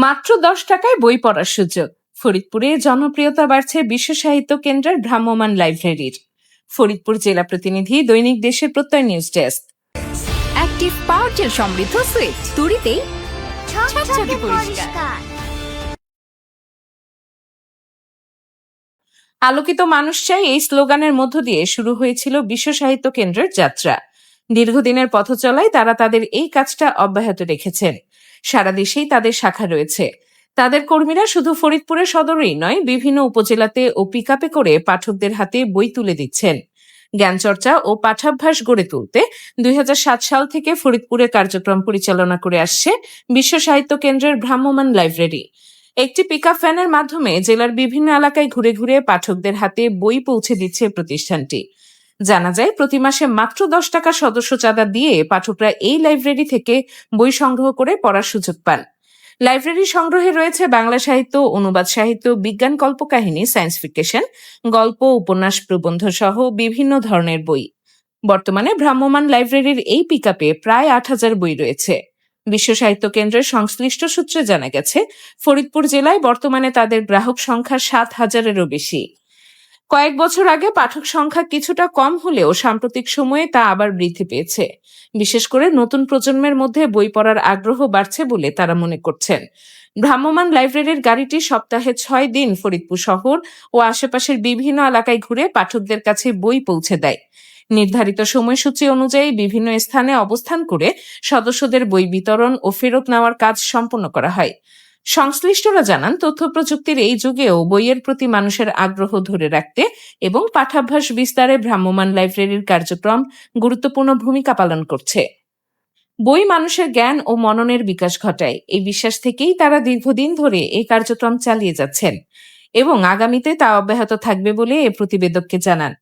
মাত্র 10 টাকায় বই পড়ার সুযোগ। ফরিদপুরে জনপ্রিয়তা বাড়ছে বিশ্ব সাহিত্য কেন্দ্রের ভ্রাম্যমাণ লাইব্রেরির। ফরিদপুর জেলা প্রতিনিধি, দৈনিক দেশের প্রত্যয় news desk. Active power gel সমৃদ্ধ সুইট তুড়িতেই ঝকঝকে পরিষ্কার। আলোকিত মানুষ চাই, এই স্লোগানের মধ্য দিয়ে শুরু হয়েছিল বিশ্ব সাহিত্য কেন্দ্রের যাত্রা। দীর্ঘদিনের পথ চলায় তারা তাদের এই কাজটা অব্যাহত রেখেছেন। সারা দেশেই তাদের শাখা রয়েছে। তাদের কর্মীরা শুধু ফরিদপুরের সদরেই নয়, বিভিন্ন উপজেলাতে ও পিকআপে করে পাঠকদের হাতে বই তুলে দিচ্ছেন। জ্ঞানচর্চা ও পাঠাভ্যাস গড়ে তুলতে 2007 সাল থেকে ফরিদপুরে কার্যক্রম পরিচালনা করে আসছে বিশ্ব সাহিত্য কেন্দ্রের ভ্রাম্যমাণ লাইব্রেরি। একটি পিকআপ ভ্যানের মাধ্যমে জেলার বিভিন্ন এলাকায় ঘুরে ঘুরে পাঠকদের হাতে বই পৌঁছে দিচ্ছে প্রতিষ্ঠানটি। জানা যায়, প্রতি মাসে মাত্র 10 টাকা সদস্য চাঁদা দিয়ে পাঠকরা এই লাইব্রেরি থেকে বই সংগ্রহ করে পড়ার সুযোগ পান। লাইব্রেরি সংগ্রহে রয়েছে বাংলা সাহিত্য, অনুবাদ সাহিত্য, বিজ্ঞান কল্পকাহিনী, সায়েন্স ফিকশন, গল্প, উপন্যাস, প্রবন্ধ সহ বিভিন্ন ধরনের বই। বর্তমানে ভ্রাম্যমাণ লাইব্রেরির এই পিকআপে প্রায় 8,000 বই রয়েছে। বিশ্ব সাহিত্য কেন্দ্রের সংশ্লিষ্ট সূত্রে জানা গেছে, ফরিদপুর জেলায় বর্তমানে তাদের গ্রাহক সংখ্যা 7,000-এরও বেশি। কয়েক বছর আগে পাঠক সংখ্যা কিছুটা কম হলেও সাম্প্রতিক সময়ে তা আবার বৃদ্ধি পেয়েছে। বিশেষ করে নতুন প্রজন্মের মধ্যে বই পড়ার আগ্রহ বাড়ছে বলে তারা মনে করছেন। ভ্রাম্যমাণ লাইব্রেরির গাড়িটি সপ্তাহে 6 দিন ফরিদপুর শহর ও আশেপাশের বিভিন্ন এলাকায় ঘুরে পাঠকদের কাছে বই পৌঁছে দেয়। নির্ধারিত সময়সূচি অনুযায়ী বিভিন্ন স্থানে অবস্থান করে সদস্যদের বই বিতরণ ও ফেরত নেওয়ার কাজ সম্পন্ন করা হয়। সংশ্লিষ্টরা জানান, তথ্য প্রযুক্তির এই যুগেও বইয়ের প্রতি মানুষের আগ্রহ ধরে রাখতে এবং পাঠাভ্যাস বিস্তারে ভ্রাম্যমাণ লাইব্রেরির কার্যক্রম গুরুত্বপূর্ণ ভূমিকা পালন করছে। বই মানুষের জ্ঞান ও মননের বিকাশ ঘটায়, এই বিশ্বাস থেকেই তারা দীর্ঘদিন ধরে এই কার্যক্রম চালিয়ে যাচ্ছেন এবং আগামীতে তা অব্যাহত থাকবে বলে এ প্রতিবেদককে জানান।